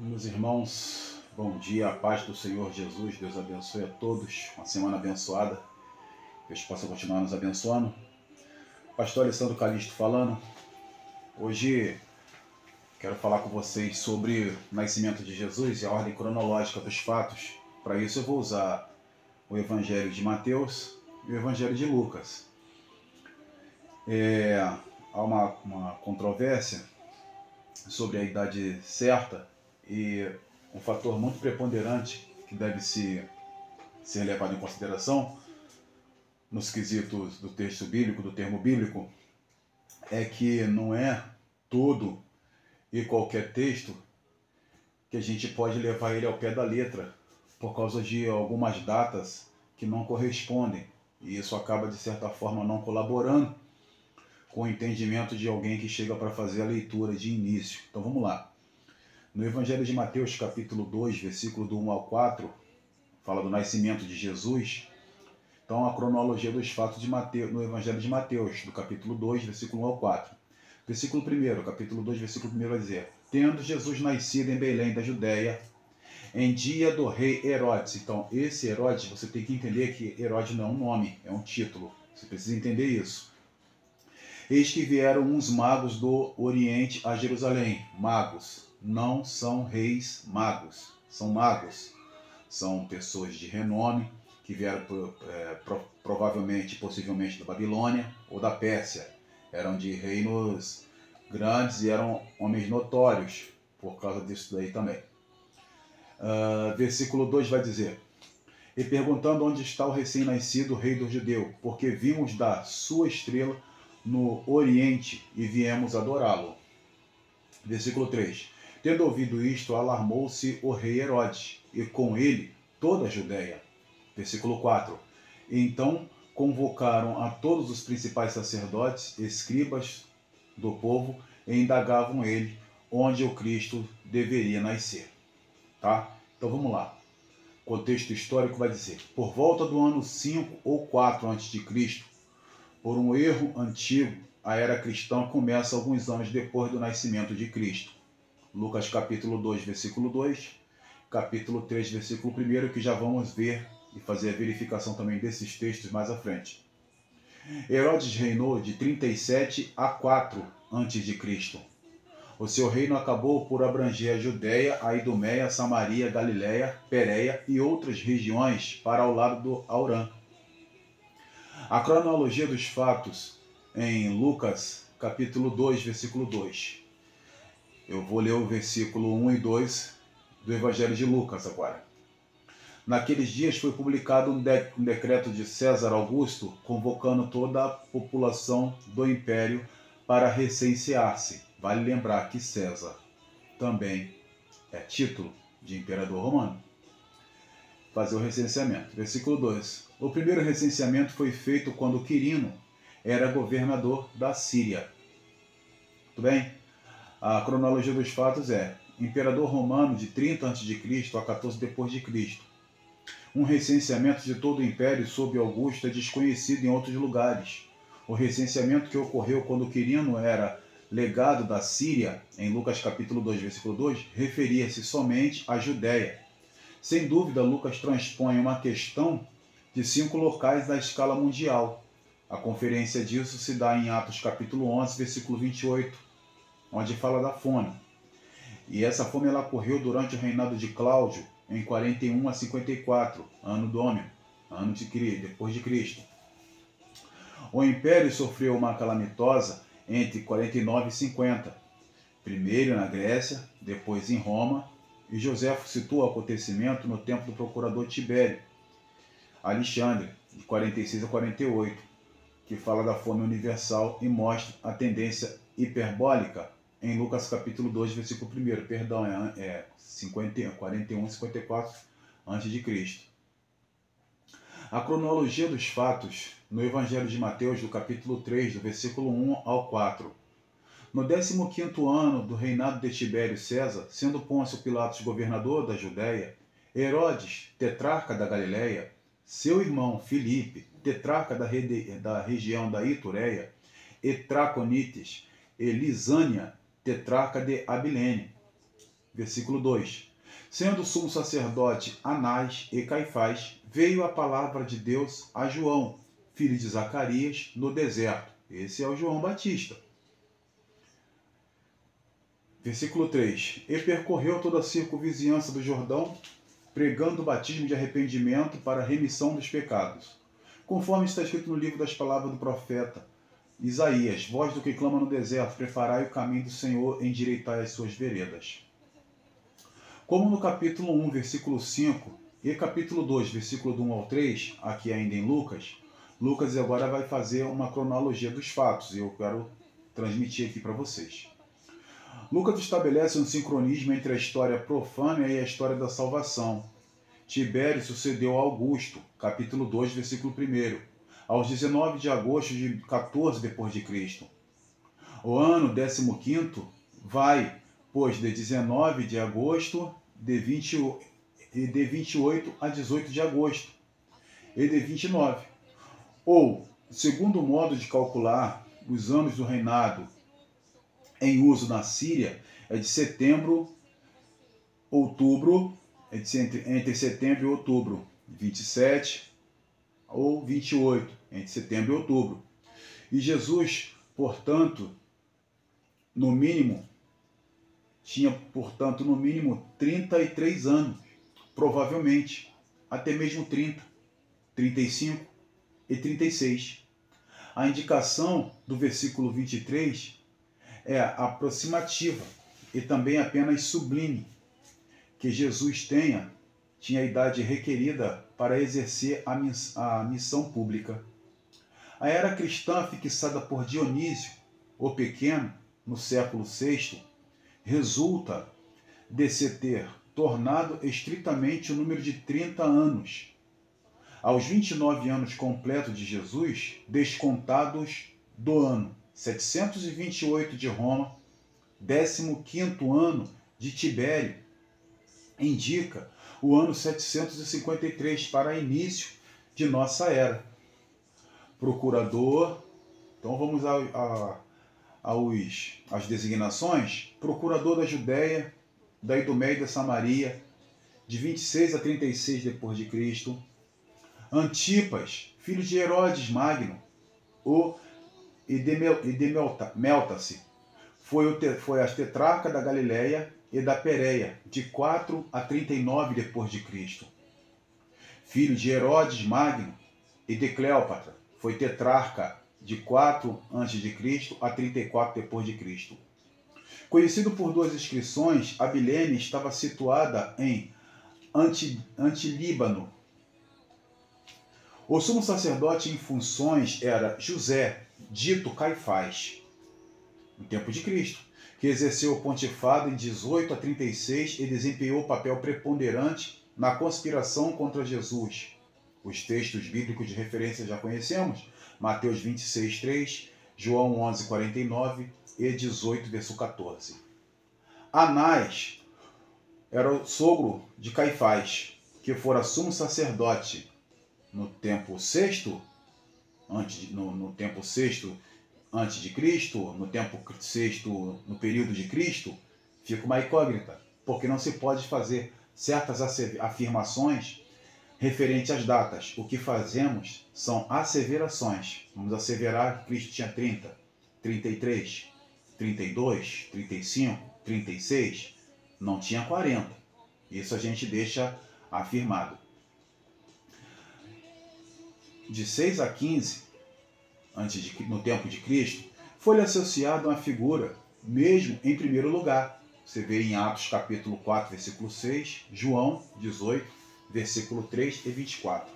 Meus irmãos, bom dia, a paz do Senhor Jesus, Deus abençoe a todos, uma semana abençoada, Deus possa continuar nos abençoando. Pastor Alessandro Calixto falando. Hoje quero falar com vocês sobre o nascimento de Jesus e a ordem cronológica dos fatos. Para isso eu vou usar o Evangelho de Mateus e o Evangelho de Lucas. Há uma controvérsia sobre a idade certa e um fator muito preponderante que deve ser levado em consideração nos quesitos do texto bíblico, do termo bíblico, é que não é todo e qualquer texto que a gente pode levar ele ao pé da letra por causa de algumas datas que não correspondem, e isso acaba de certa forma não colaborando com o entendimento de alguém que chega para fazer a leitura de início. Então vamos lá. No Evangelho de Mateus, capítulo 2, versículo do 1 ao 4, fala do nascimento de Jesus. Então, a cronologia dos fatos de Mateus, no Evangelho de Mateus, do capítulo 2, versículo 1 ao 4. Versículo 1, capítulo 2, versículo 1 vai dizer: Tendo Jesus nascido em Belém da Judéia, em dia do rei Herodes. Então, esse Herodes, você tem que entender que Herodes não é um nome, é um título. Você precisa entender isso. Eis que vieram uns magos do Oriente a Jerusalém. Magos não são reis magos, são magos. São pessoas de renome que vieram provavelmente, possivelmente da Babilônia ou da Pérsia. Eram de reinos grandes e eram homens notórios por causa disso daí também. Versículo 2 vai dizer: E perguntando onde está o recém-nascido rei do judeu, porque vimos da sua estrela no Oriente e viemos adorá-lo. Versículo 3. Tendo ouvido isto, alarmou-se o rei Herodes, e com ele toda a Judéia. Versículo 4. Então convocaram a todos os principais sacerdotes, escribas do povo, e indagavam ele onde o Cristo deveria nascer. Tá? Então vamos lá. O contexto histórico vai dizer: por volta do ano 5 ou 4 a.C., por um erro antigo, a era cristã começa alguns anos depois do nascimento de Cristo. Lucas capítulo 2, versículo 2, capítulo 3, versículo 1, que já vamos ver e fazer a verificação também desses textos mais à frente. Herodes reinou de 37 a 4 a.C. O seu reino acabou por abranger a Judéia, a Idumeia, Samaria, Galiléia, Pérea e outras regiões para ao lado do Aurã. A cronologia dos fatos em Lucas, capítulo 2, versículo 2. Eu vou ler o versículo 1 e 2 do Evangelho de Lucas agora. Naqueles dias foi publicado um decreto de César Augusto convocando toda a população do império para recensear-se. Vale lembrar que César também é título de imperador romano. Fazer o recenseamento. Versículo 2. O primeiro recenseamento foi feito quando Quirino era governador da Síria. Tudo bem? A cronologia dos fatos é: imperador romano de 30 a.C. a 14 depois de Cristo. Um recenseamento de todo o império sob Augusto é desconhecido em outros lugares. O recenseamento que ocorreu quando Quirino era legado da Síria, em Lucas capítulo 2, versículo 2, referia-se somente à Judéia. Sem dúvida, Lucas transpõe uma questão de 5 locais da escala mundial. A conferência disso se dá em Atos capítulo 11, versículo 28, onde fala da fome. E essa fome ela ocorreu durante o reinado de Cláudio, em 41 a 54, ano Dômio, depois de Cristo. O império sofreu uma calamitosa entre 49 e 50, primeiro na Grécia, depois em Roma, e Joséfo situa o acontecimento no tempo do procurador Tibério, Alexandre, de 46 a 48, que fala da fome universal e mostra a tendência hiperbólica em Lucas capítulo 2, versículo 1, perdão, 41 a 54 a.C. A cronologia dos fatos no Evangelho de Mateus, do capítulo 3, do versículo 1 ao 4. No 15º ano do reinado de Tibério César, sendo Pôncio Pilatos governador da Judéia, Herodes, tetrarca da Galiléia, seu irmão Filipe, tetrarca da região da Itureia, e Traconites, e Lisânia, tetrarca de Abilene, versículo 2. Sendo sumo sacerdote Anás e Caifás, veio a palavra de Deus a João, filho de Zacarias, no deserto. Esse é o João Batista. Versículo 3. E percorreu toda a circunvizinhança do Jordão, pregando o batismo de arrependimento para a remissão dos pecados. Conforme está escrito no livro das palavras do profeta Isaías, voz do que clama no deserto, preparai o caminho do Senhor, endireitai as suas veredas. Como no capítulo 1, versículo 5, e capítulo 2, versículo do 1 ao 3, aqui ainda em Lucas, Lucas agora vai fazer uma cronologia dos fatos, e eu quero transmitir aqui para vocês. Lucas estabelece um sincronismo entre a história profana e a história da salvação. Tibério sucedeu a Augusto, capítulo 2, versículo 1, aos 19 de agosto de 14 depois de Cristo. O ano 15º vai, pois, de 19 de agosto de 28 a 18 de agosto, e de 29. Ou, segundo modo de calcular os anos do reinado em uso na Síria, é de setembro, outubro, entre setembro e outubro, 27 ou 28, entre setembro e outubro. E Jesus, portanto, tinha, no mínimo 33 anos, provavelmente, até mesmo 30, 35 e 36. A indicação do versículo 23 é aproximativa e também apenas sublime, que Jesus tinha a idade requerida para exercer a missão pública. A era cristã fixada por Dionísio, o Pequeno, no século VI, resulta de se ter tornado estritamente o número de 30 anos. Aos 29 anos completos de Jesus, descontados do ano 728 de Roma, 15º ano de Tibério, indica o ano 753 para início de nossa era. Procurador, então vamos às designações. Procurador da Judéia, da Idumeia e da Samaria, de 26 a 36 depois de Cristo. Antipas, filho de Herodes Magno, o Edemeltace, foi a tetrarca da Galileia e da Pérea, de 4 a 39 depois de Cristo. Filho de Herodes Magno e de Cleópatra, foi tetrarca de 4 a.C. a 34 depois de Cristo. Conhecido por duas inscrições, Abilene estava situada em Antilíbano. O sumo sacerdote em funções era José, dito Caifás, no tempo de Cristo, que exerceu o pontifado em 18 a 36 e desempenhou papel preponderante na conspiração contra Jesus. Os textos bíblicos de referência já conhecemos: Mateus 26, 3, João 11, 49 e 18, verso 14. Anás era o sogro de Caifás, que fora sumo sacerdote no tempo sexto, no tempo sexto antes de Cristo, no tempo sexto, no período de Cristo. Fica uma incógnita, porque não se pode fazer certas afirmações referente às datas. O que fazemos são asseverações. Vamos asseverar que Cristo tinha 30, 33, 32, 35, 36, não tinha 40. Isso a gente deixa afirmado. De 6 a 15, no tempo de Cristo, foi-lhe associado uma figura, mesmo em primeiro lugar. Você vê em Atos capítulo 4, versículo 6, João 18, versículo 3 e 24.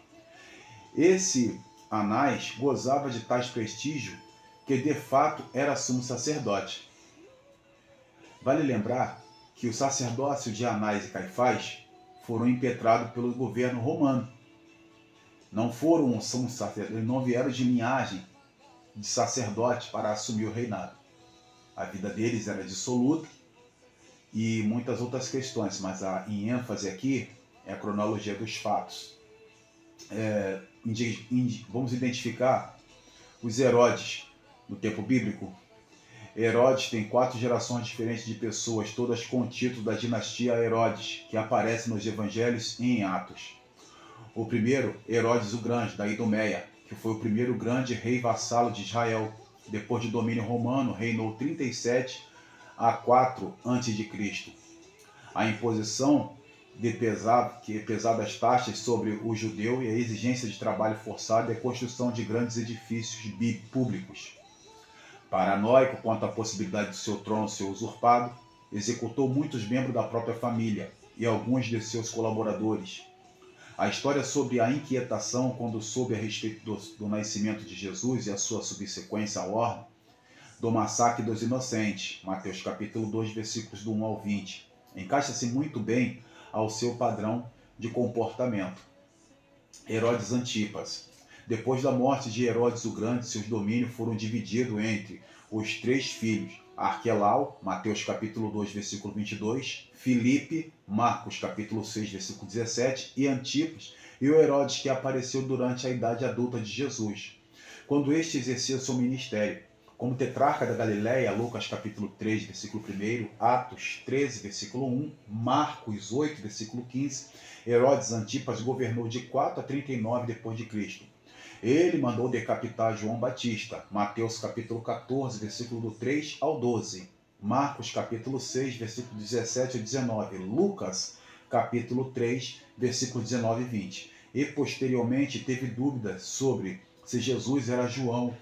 Esse Anás gozava de tais prestígio que de fato era sumo sacerdote. Vale lembrar que o sacerdócio de Anás e Caifás foram impetrados pelo governo romano. Não foram sumo sacerdote, não vieram de linhagem de sacerdote para assumir o reinado. A vida deles era dissoluta e muitas outras questões, mas em ênfase aqui é a cronologia dos fatos. Vamos identificar os Herodes no tempo bíblico. Herodes tem 4 gerações diferentes de pessoas, todas com o título da dinastia Herodes, que aparece nos evangelhos e em Atos. O primeiro, Herodes o Grande, da Idumeia, que foi o primeiro grande rei vassalo de Israel. Depois de domínio romano, reinou 37 a 4 a.C. A imposição de pesadas taxas sobre o judeu e a exigência de trabalho forçado e a construção de grandes edifícios públicos. Paranoico quanto à possibilidade de seu trono ser usurpado, executou muitos membros da própria família e alguns de seus colaboradores. A história sobre a inquietação quando soube a respeito do nascimento de Jesus e a sua subsequência à ordem do massacre dos inocentes, Mateus capítulo 2, versículos do 1 ao 20, encaixa-se muito bem ao seu padrão de comportamento. Herodes Antipas. Depois da morte de Herodes o Grande, seus domínios foram divididos entre os 3 filhos, Arquelau, Mateus capítulo 2, versículo 22, Filipe, Marcos capítulo 6, versículo 17, e Antipas, e o Herodes que apareceu durante a idade adulta de Jesus, quando este exercia seu ministério. Como tetrarca da Galileia, Lucas capítulo 3, versículo 1, Atos 13, versículo 1, Marcos 8, versículo 15, Herodes Antipas governou de 4 a 39 depois de Cristo. Ele mandou decapitar João Batista, Mateus capítulo 14, versículo do 3 ao 12, Marcos capítulo 6, versículo 17 a 19, Lucas capítulo 3, versículo 19 e 20. E posteriormente teve dúvidas sobre se Jesus era João,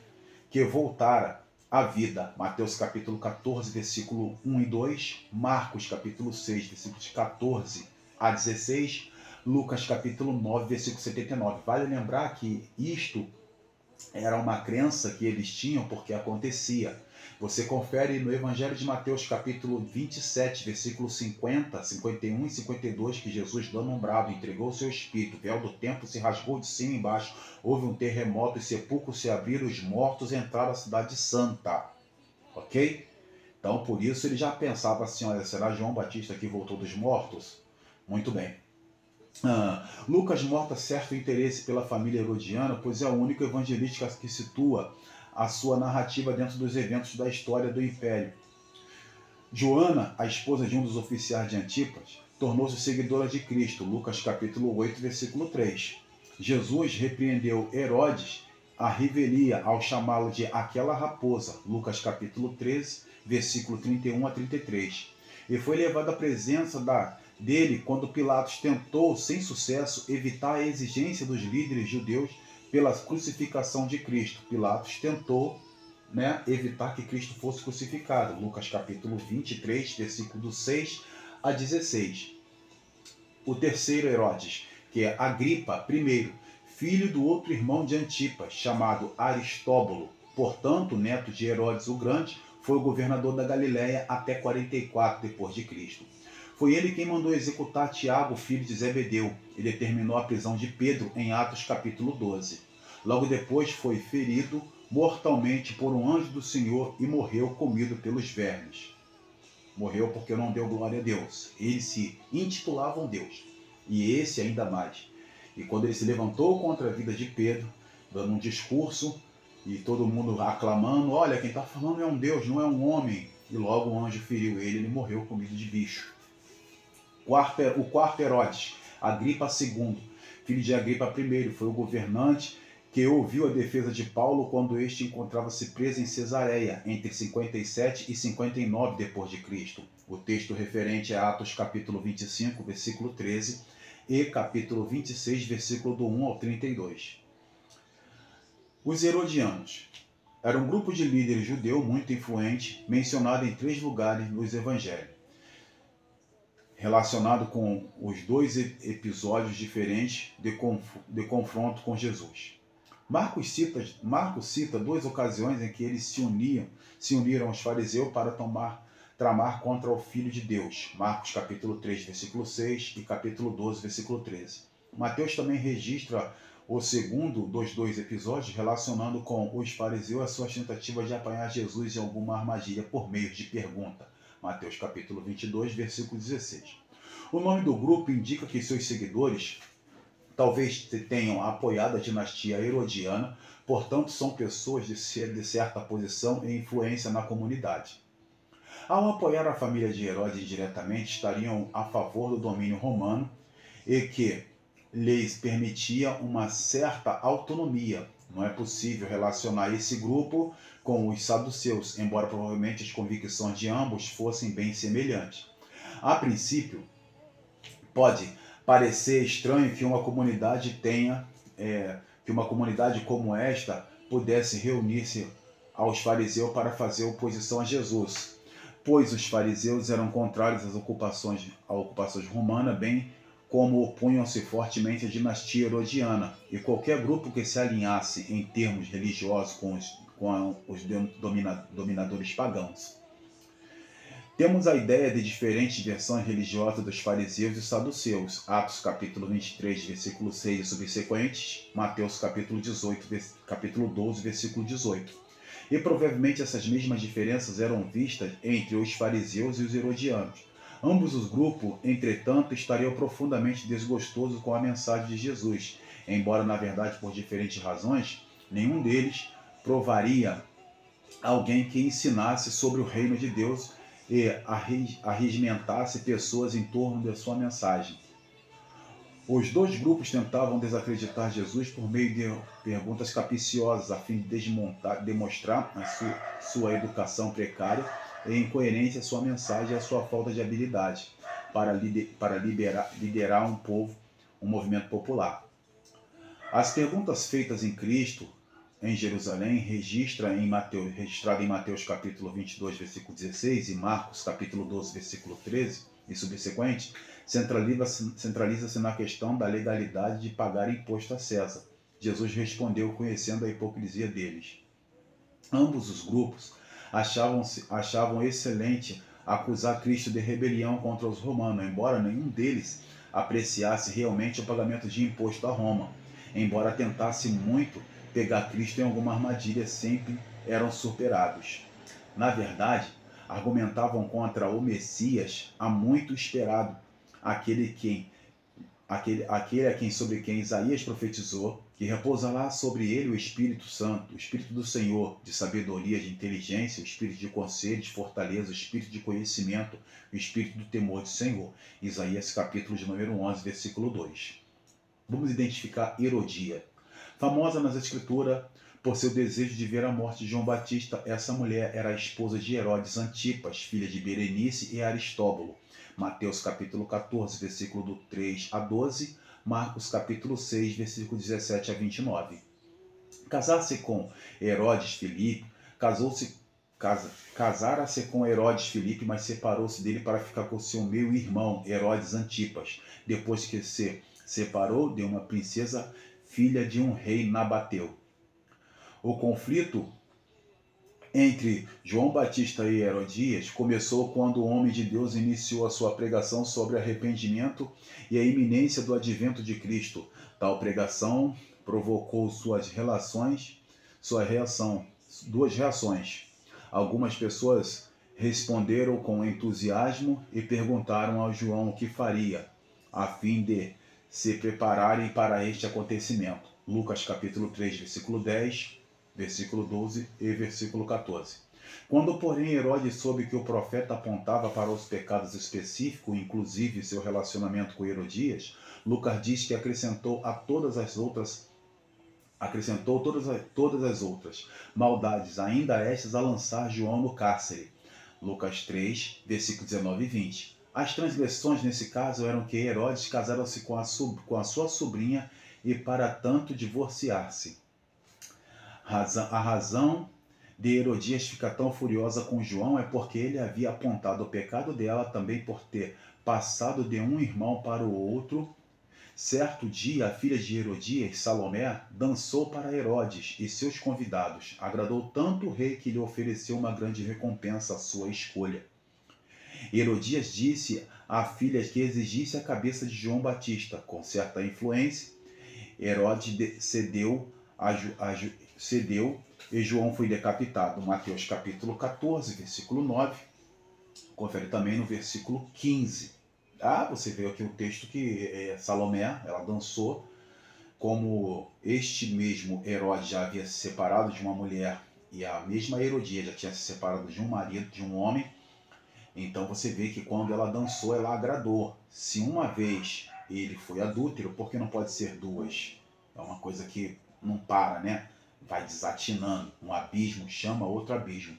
que voltara à vida, Mateus capítulo 14, versículo 1 e 2, Marcos capítulo 6, versículos 14 a 16, Lucas capítulo 9, versículo 79. Vale lembrar que isto era uma crença que eles tinham porque acontecia. Você confere no Evangelho de Mateus capítulo 27, versículos 50, 51 e 52, que Jesus, dando um brado, entregou o seu espírito, o véu do templo se rasgou de cima e embaixo, houve um terremoto e sepulcros se abriram, os mortos entraram à cidade santa. Ok? Então, por isso, ele já pensava assim, olha, será João Batista que voltou dos mortos? Muito bem. Lucas mostra certo interesse pela família herodiana, pois é o único evangelista que situa a sua narrativa dentro dos eventos da história do Império. Joana, a esposa de um dos oficiais de Antipas, tornou-se seguidora de Cristo, Lucas capítulo 8, versículo 3. Jesus repreendeu Herodes a revelia ao chamá-lo de aquela raposa, Lucas capítulo 13, versículo 31 a 33. E foi levado à presença dele quando Pilatos tentou, sem sucesso, evitar a exigência dos líderes judeus pela crucificação de Cristo. Pilatos tentou evitar que Cristo fosse crucificado. Lucas capítulo 23, versículo 6 a 16. O terceiro Herodes, que é Agripa I, filho do outro irmão de Antipas, chamado Aristóbulo, portanto, neto de Herodes o Grande, foi o governador da Galileia até 44 depois de Cristo. Foi ele quem mandou executar Tiago, filho de Zebedeu, e determinou a prisão de Pedro em Atos capítulo 12. Logo depois foi ferido mortalmente por um anjo do Senhor e morreu comido pelos vermes. Morreu porque não deu glória a Deus. Eles se intitulavam Deus. E esse ainda mais. E quando ele se levantou contra a vida de Pedro, dando um discurso, e todo mundo aclamando, olha, quem está falando é um Deus, não é um homem. E logo o anjo feriu ele morreu comido de bicho. O quarto Herodes, Agripa II, filho de Agripa I, foi o governante que ouviu a defesa de Paulo quando este encontrava-se preso em Cesareia, entre 57 e 59 depois de Cristo. O texto referente é Atos capítulo 25, versículo 13, e capítulo 26, versículo do 1 ao 32. Os Herodianos eram um grupo de líderes judeus muito influente, mencionado em 3 lugares nos evangelhos, relacionado com os 2 episódios diferentes de confronto com Jesus. Marcos cita 2 ocasiões em que eles se uniram aos fariseus para tramar contra o Filho de Deus. Marcos capítulo 3, versículo 6 e capítulo 12, versículo 13. Mateus também registra o segundo dos 2 episódios relacionando com os fariseus as suas tentativas de apanhar Jesus em alguma armadilha por meio de pergunta. Mateus capítulo 22, versículo 16. O nome do grupo indica que seus seguidores talvez tenham apoiado a dinastia herodiana Portanto, são pessoas de certa posição e influência na comunidade. Ao apoiar a família de Herodes diretamente, estariam a favor do domínio romano e que lhes permitia uma certa autonomia. Não é possível relacionar esse grupo com os saduceus, embora provavelmente as convicções de ambos fossem bem semelhantes. A princípio, pode parecer estranho que uma comunidade que uma comunidade como esta pudesse reunir-se aos fariseus para fazer oposição a Jesus, pois os fariseus eram contrários às ocupações romanas, bem como opunham-se fortemente à dinastia herodiana, e qualquer grupo que se alinhasse em termos religiosos com os dominadores pagãos. Temos a ideia de diferentes versões religiosas dos fariseus e saduceus, Atos capítulo 23, versículo 6 e subsequentes, Mateus capítulo 12, versículo 18. E provavelmente essas mesmas diferenças eram vistas entre os fariseus e os herodianos. Ambos os grupos, entretanto, estariam profundamente desgostosos com a mensagem de Jesus, embora, na verdade, por diferentes razões, nenhum deles provaria alguém que ensinasse sobre o reino de Deus e arregimentasse pessoas em torno de sua mensagem. Os dois grupos tentavam desacreditar Jesus por meio de perguntas capciosas, a fim de demonstrar a sua educação precária e incoerência a sua mensagem e a sua falta de habilidade para liderar um povo, um movimento popular. As perguntas feitas em Cristo, em Jerusalém, registrada em Mateus capítulo 22, versículo 16 e Marcos capítulo 12, versículo 13 e subsequente, centraliza-se na questão da legalidade de pagar imposto a César. Jesus respondeu conhecendo a hipocrisia deles. Ambos os grupos achavam excelente acusar Cristo de rebelião contra os romanos, embora nenhum deles apreciasse realmente o pagamento de imposto a Roma. Embora tentasse muito pegar Cristo em alguma armadilha, sempre eram superados. Na verdade, argumentavam contra o Messias há muito esperado, aquele sobre quem Isaías profetizou, que repousará sobre ele o Espírito Santo, o Espírito do Senhor, de sabedoria, de inteligência, o Espírito de conselho, de fortaleza, o Espírito de conhecimento, o Espírito do temor do Senhor. Isaías capítulo de número 11, versículo 2. Vamos identificar Herodia. Famosa nas Escrituras por seu desejo de ver a morte de João Batista, essa mulher era a esposa de Herodes Antipas, filha de Berenice e Aristóbulo. Mateus capítulo 14, versículo do 3 a 12, Marcos capítulo 6, versículo 17 a 29. Casar-se com Herodes Filipe, casara-se com Herodes Filipe, mas separou-se dele para ficar com seu meio-irmão, Herodes Antipas, depois que se separou de uma princesa, filha de um rei nabateu. O conflito entre João Batista e Herodias começou quando o homem de Deus iniciou a sua pregação sobre arrependimento e a iminência do advento de Cristo. Tal pregação provocou duas reações. Algumas pessoas responderam com entusiasmo e perguntaram a João o que faria, a fim de se prepararem para este acontecimento. Lucas capítulo 3, versículo 10, versículo 12 e versículo 14. Quando, porém, Herodes soube que o profeta apontava para os pecados específicos, inclusive seu relacionamento com Herodias, Lucas diz que acrescentou todas as outras maldades, ainda estas a lançar João no cárcere. Lucas 3, versículo 19 e 20. As transgressões nesse caso eram que Herodes casara-se com a sua sobrinha e para tanto divorciar-se. A razão de Herodias ficar tão furiosa com João é porque ele havia apontado o pecado dela também por ter passado de um irmão para o outro. Certo dia, a filha de Herodias, Salomé, dançou para Herodes e seus convidados. Agradou tanto o rei que lhe ofereceu uma grande recompensa à sua escolha. Herodias disse à filha que exigisse a cabeça de João Batista. Com certa influência, Herodes cedeu e João foi decapitado. Mateus capítulo 14, versículo 9. Confere também no versículo 15. Você vê aqui o texto que Salomé, ela dançou como este mesmo Herodes já havia se separado de uma mulher e a mesma Herodíada já tinha se separado de um marido, de um homem, então você vê que quando ela dançou, ela agradou. Se uma vez ele foi adúltero, por que não pode ser duas? É uma coisa que não para, né? Vai desatinando. Um abismo chama outro abismo.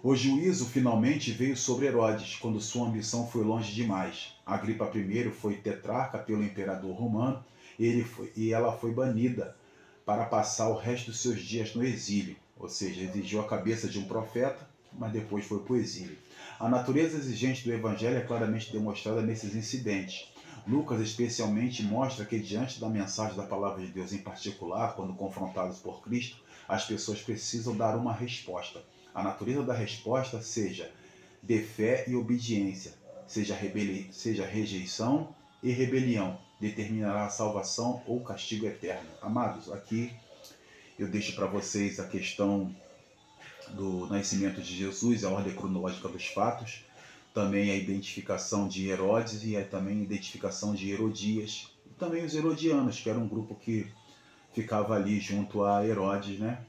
O juízo finalmente veio sobre Herodes, quando sua ambição foi longe demais. Agripa I foi tetrarca pelo imperador romano e ela foi banida para passar o resto dos seus dias no exílio, ou seja, exigiu a cabeça de um profeta, mas depois foi para o exílio. A natureza exigente do evangelho é claramente demonstrada nesses incidentes. Lucas especialmente mostra que diante da mensagem da palavra de Deus, em particular, quando confrontados por Cristo, as pessoas precisam dar uma resposta. A natureza da resposta seja de fé e obediência, seja rejeição e rebelião, determinará a salvação ou castigo eterno. Amados, aqui eu deixo para vocês a questão do nascimento de Jesus, a ordem cronológica dos fatos, também a identificação de Herodes e também a identificação de Herodias, e também os herodianos, que era um grupo que ficava ali junto a Herodes, né?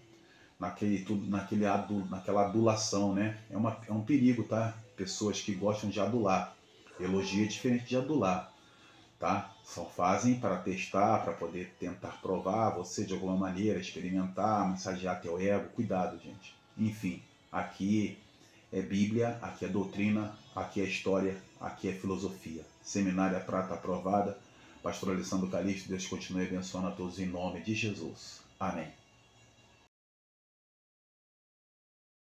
Naquela adulação, né? É um perigo, tá? Pessoas que gostam de adular. Elogia é diferente de adular, tá? Só fazem para testar, para poder tentar provar você de alguma maneira, experimentar, massagear teu ego. Cuidado, gente. Enfim, aqui é Bíblia, aqui é doutrina, aqui é história, aqui é filosofia. Seminária Prata Aprovada, Pastor Alessandro Calixto, Deus continue abençoando a todos em nome de Jesus. Amém.